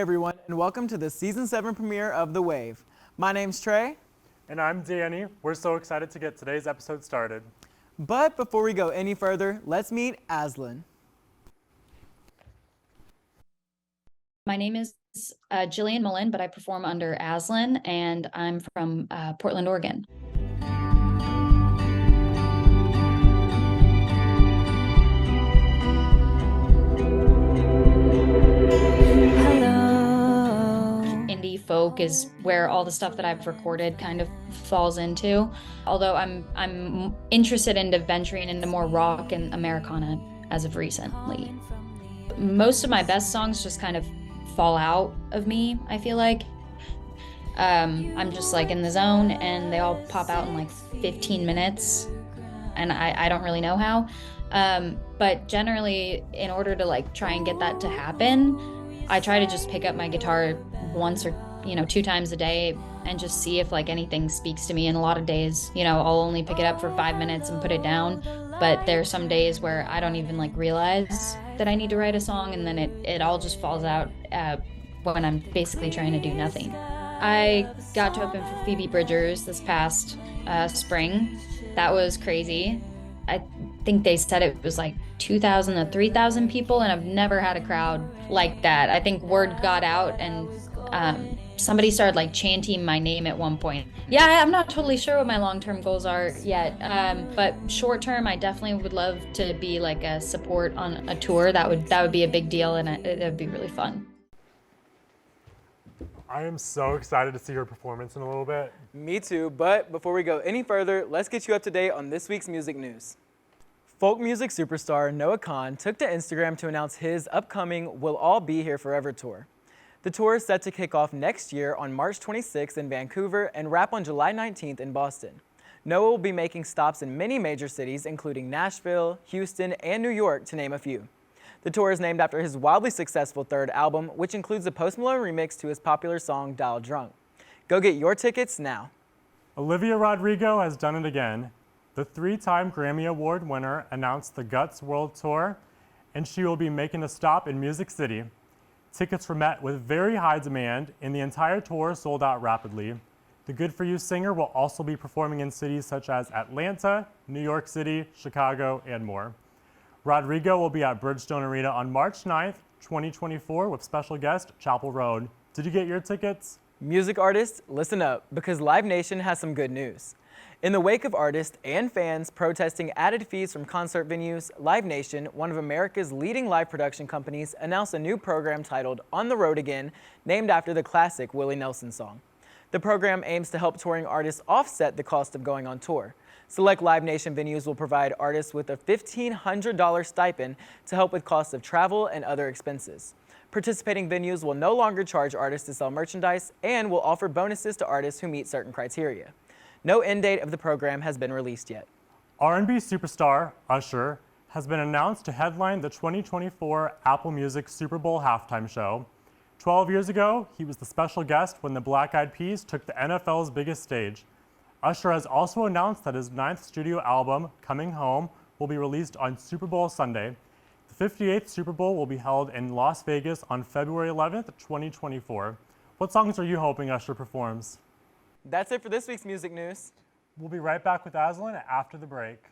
everyone, and welcome to the Season 7 premiere of The Wave. My name's Trey. And I'm Danny. We're so excited to get today's episode started. But before we go any further, let's meet Aslin. My name is Jillian Mullen, but I perform under Aslin, and I'm from Portland, Oregon. Indie folk is where all the stuff that I've recorded kind of falls into. Although I'm interested into venturing into more rock and Americana as of recently. Most of my best songs just kind of fall out of me, I feel like. I'm just like in the zone and they all pop out in like 15 minutes and I don't really know how. But generally, in order to like try and get that to happen, I try to just pick up my guitar once or, 2 times a day and just see if like anything speaks to me. And a lot of days, I'll only pick it up for 5 minutes and put it down. But there are some days where I don't even like realize that I need to write a song, and then it all just falls out when I'm basically trying to do nothing. I got to open for Phoebe Bridgers this past spring. That was crazy. I think they said it was like 2,000 to 3,000 people, and I've never had a crowd like that. I think word got out, and somebody started like chanting my name at one point. Yeah, I'm not totally sure what my long-term goals are yet, but short-term, I definitely would love to be like a support on a tour. That would be a big deal, and it would be really fun. I am so excited to see your performance in a little bit. Me too, but before we go any further, let's get you up to date on this week's music news. Folk music superstar Noah Kahan took to Instagram to announce his upcoming We'll All Be Here Forever tour. The tour is set to kick off next year on March 26th in Vancouver and wrap on July 19th in Boston. Noah will be making stops in many major cities, including Nashville, Houston, and New York, to name a few. The tour is named after his wildly successful third album, which includes a Post Malone remix to his popular song Dial Drunk. Go get your tickets now. Olivia Rodrigo has done it again. The 3-time Grammy Award winner announced the Guts World Tour, and she will be making a stop in Music City. Tickets were met with very high demand, and the entire tour sold out rapidly. The Good For You singer will also be performing in cities such as Atlanta, New York City, Chicago, and more. Rodrigo will be at Bridgestone Arena on March 9th, 2024 with special guest Chapel Road. Did you get your tickets? Music artists, listen up, because Live Nation has some good news. In the wake of artists and fans protesting added fees from concert venues, Live Nation, one of America's leading live production companies, announced a new program titled On the Road Again, named after the classic Willie Nelson song. The program aims to help touring artists offset the cost of going on tour. Select Live Nation venues will provide artists with a $1,500 stipend to help with costs of travel and other expenses. Participating venues will no longer charge artists to sell merchandise and will offer bonuses to artists who meet certain criteria. No end date of the program has been released yet. R&B superstar Usher has been announced to headline the 2024 Apple Music Super Bowl halftime show. 12 years ago, he was the special guest when the Black Eyed Peas took the NFL's biggest stage. Usher has also announced that his 9th studio album, Coming Home, will be released on Super Bowl Sunday. The 58th Super Bowl will be held in Las Vegas on February 11th, 2024. What songs are you hoping Usher performs? That's it for this week's music news. We'll be right back with Aslin after the break.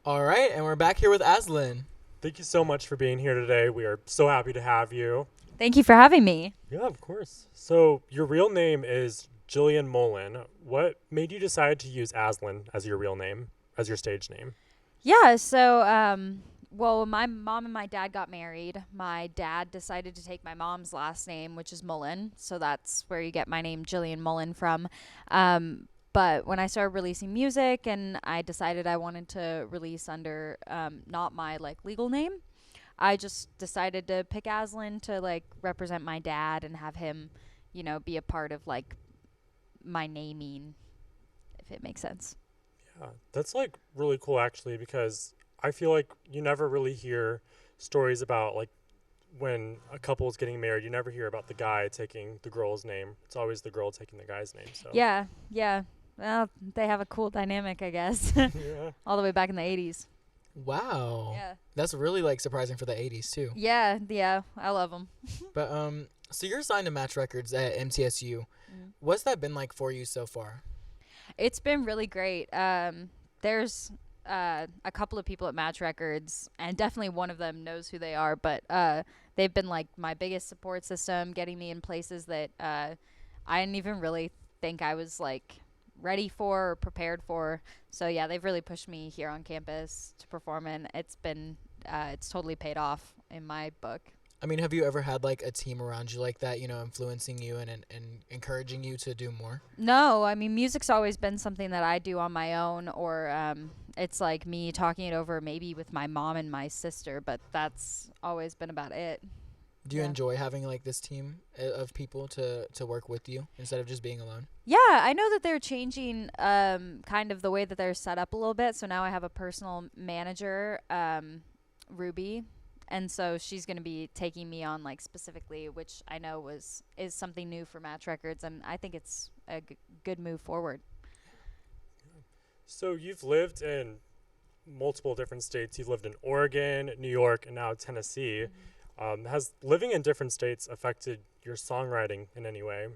All right, and we're back here with Aslin. Thank you so much for being here today. We are so happy to have you. Thank you for having me. Yeah, of course. So your real name is Jillian Mullen. What made you decide to use Aslin as your real name, as your stage name? Yeah, so, when my mom and my dad got married, my dad decided to take my mom's last name, which is Mullen. So that's where you get my name, Jillian Mullen, from. But when I started releasing music and I decided I wanted to release under not my legal name, I just decided to pick Aslin to represent my dad and have him, be a part of my naming, if it makes sense. Yeah, that's really cool actually, because I feel like you never really hear stories about when a couple is getting married. You never hear about the guy taking the girl's name. It's always the girl taking the guy's name. So Yeah. Well, they have a cool dynamic, I guess. Yeah. All the way back in the 80s. Wow. Yeah. That's really like surprising for the 80s too. Yeah, I love them. But so you're signed to Match Records at MTSU. What's that been like for you so far? It's been really great. There's a couple of people at Match Records, and definitely one of them knows who they are, but they've been like my biggest support system, getting me in places that I didn't even really think I was like ready for or prepared for. So yeah, they've really pushed me here on campus to perform, and it's totally paid off in my book. I mean, have you ever had like a team around you like that, you know, influencing you and encouraging you to do more? No, I mean, music's always been something that I do on my own, or it's like me talking it over maybe with my mom and my sister, but that's always been about it. Do you Yeah. enjoy having like this team of people to work with you instead of just being alone? Yeah, I know that they're changing kind of the way that they're set up a little bit. So now I have a personal manager, Ruby, and so she's going to be taking me on like specifically, which I know is something new for Match Records, and I think it's a good move forward. So you've lived in multiple different states. You've lived in Oregon, New York, and now Tennessee. Has living in different states affected your songwriting in any way?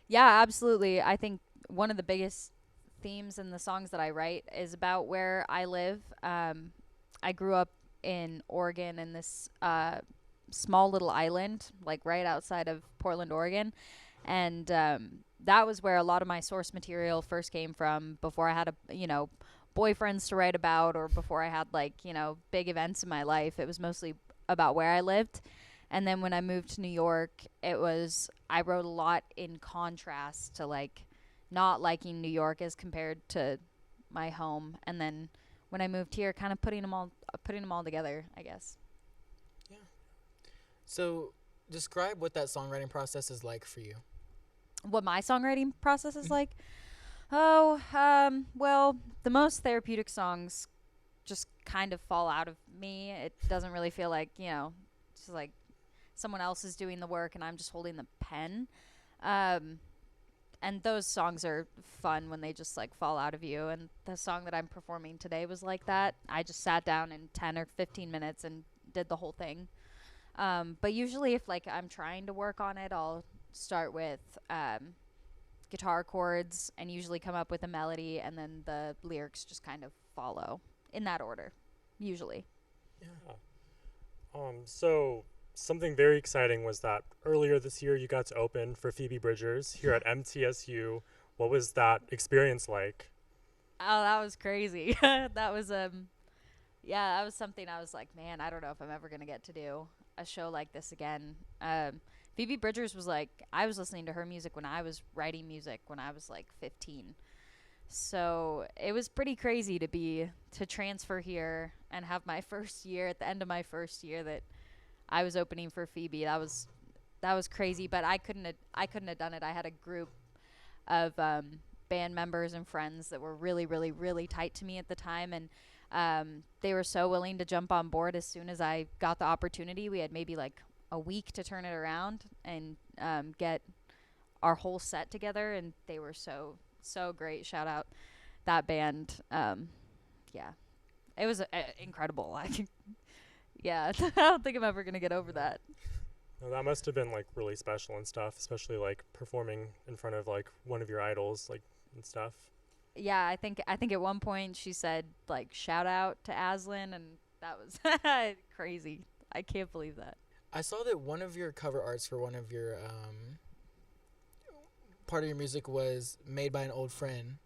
Yeah, absolutely. I think one of the biggest themes in the songs that I write is about where I live. I grew up in Oregon in this small little island, like right outside of Portland, Oregon. And that was where a lot of my source material first came from before I had boyfriends to write about, or before I had like, big events in my life. It was mostly about where I lived. And then when I moved to New York, I wrote a lot in contrast to like not liking New York as compared to my home. And then when I moved here, kind of putting them all together, I guess. Yeah. So describe what that songwriting process is like for you. What my songwriting process is like? Well, the most therapeutic songs just kind of fall out of me. It doesn't really feel like, just like someone else is doing the work and I'm just holding the pen. And those songs are fun when they just like fall out of you. And the song that I'm performing today was like that. I just sat down in 10 or 15 minutes and did the whole thing. But usually if like I'm trying to work on it, I'll start with guitar chords and usually come up with a melody, and then the lyrics just kind of follow in that order, usually. Yeah. So something very exciting was that earlier this year you got to open for Phoebe Bridgers here at MTSU. What was that experience like? Oh, that was crazy. That was that was something I was like, man, I don't know if I'm ever gonna get to do a show like this again. Phoebe Bridgers was like, I was listening to her music when I was writing music when I was like 15. So it was pretty crazy to transfer here and have my first year, at the end of my first year, that I was opening for Phoebe. That was crazy, but I couldn't have done it. I had a group of band members and friends that were really, really, really tight to me at the time, and they were so willing to jump on board as soon as I got the opportunity. We had maybe like a week to turn it around and get our whole set together, and they were so great. Shout out that band. Yeah, it was incredible. Yeah, I don't think I'm ever gonna get over that. Well, that must have been like really special and stuff, especially like performing in front of like one of your idols, like, and stuff. Yeah, I think at one point she said like shout out to Aslin, and that was crazy. I can't believe that. I saw that one of your cover arts for one of your part of your music was made by an old friend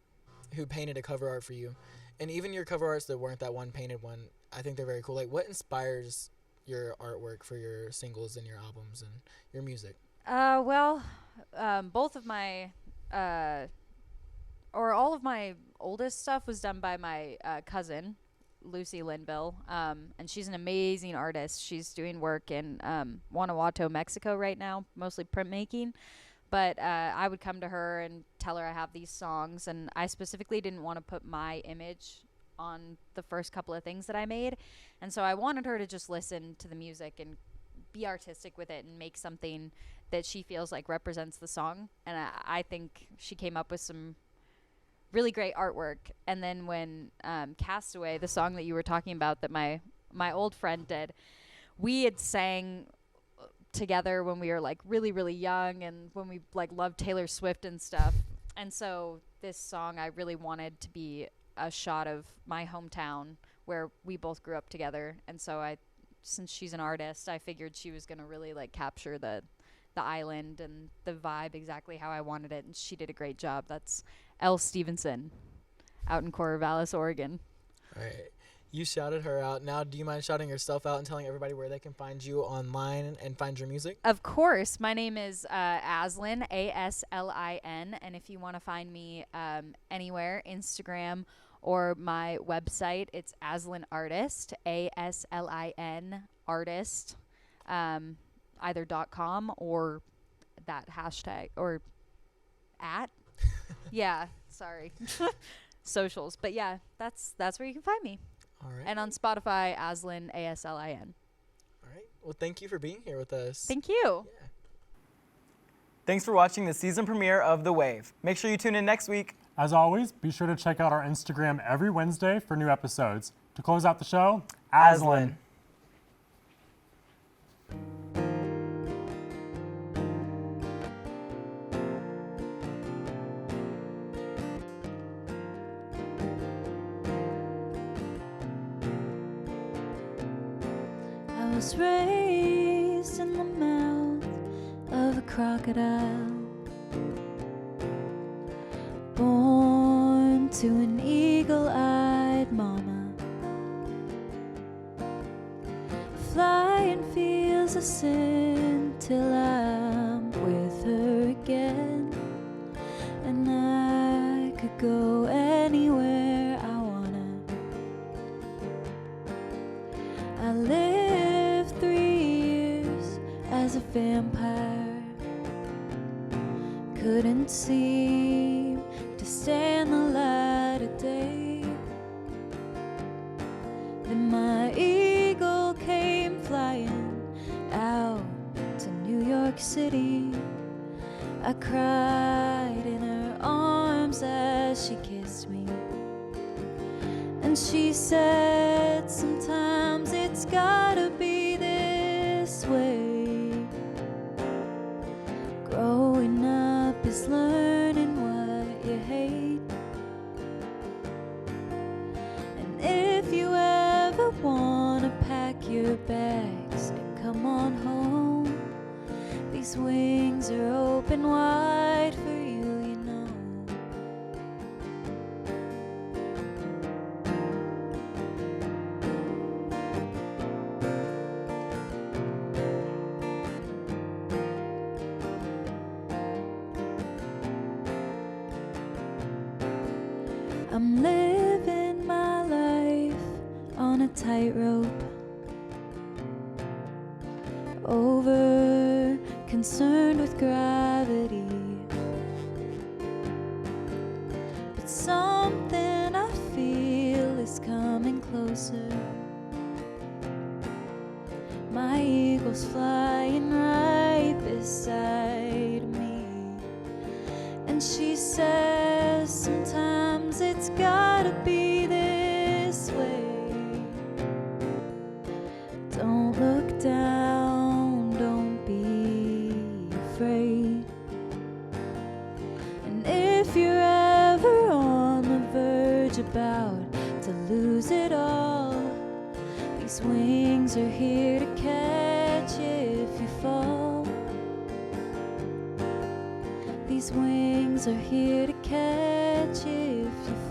who painted a cover art for you. And even your cover arts that weren't that one painted one, I think they're very cool. Like, what inspires your artwork for your singles and your albums and your music? Both of my all of my oldest stuff was done by my cousin, Lucy Linville, and she's an amazing artist. She's doing work in Guanajuato, Mexico right now, mostly printmaking. But I would come to her and tell her I have these songs, and I specifically didn't want to put my image on the first couple of things that I made. And so I wanted her to just listen to the music and be artistic with it and make something that she feels like represents the song. And I think she came up with some really great artwork. And then when Castaway, the song that you were talking about that my old friend did, we had sang together when we were like really, really young and when we like loved Taylor Swift and stuff. And so this song I really wanted to be a shot of my hometown where we both grew up together. And so since she's an artist, I figured she was going to really like capture the island and the vibe exactly how I wanted it, and she did a great job. That's Elle Stevenson out in Corvallis, Oregon. All right. You shouted her out. Now, do you mind shouting yourself out and telling everybody where they can find you online and find your music? Of course. My name is Aslin, Aslin, and if you want to find me anywhere, Instagram or my website, it's Aslin Artist, Aslin Artist, either .com or that hashtag or @. Yeah, sorry. Socials. But yeah, that's where you can find me. All right. And on Spotify, Aslin, Aslin. All right. Well, thank you for being here with us. Thank you. Yeah. Thanks for watching the season premiere of The Wave. Make sure you tune in next week. As always, be sure to check out our Instagram every Wednesday for new episodes. To close out the show, Aslin. I was raised in the mouth of a crocodile, born to an eagle-eyed mama. Flying feels a sin till I'm with her again, and I could go anywhere I wanna. I lived 3 years as a vampire, couldn't seem to stand the light of day. Then my eagle came flying out to New York City. I cried in her arms as she kissed me, and she said, sometimes it's gotta be this way. Growing up is learning what you hate, and if you ever wanna pack your bags and come on home, these wings are open wide for you, you know. I'm living my life on a tightrope, over concerned with gravity. But something I feel is coming closer. My eagle's flying right beside me, and she says, sometimes it's gotta be this way. Don't look down, don't be afraid. And if you're ever on the verge about to lose it all, these wings are here to catch you if you fall. These wings are here to catch you if you fall.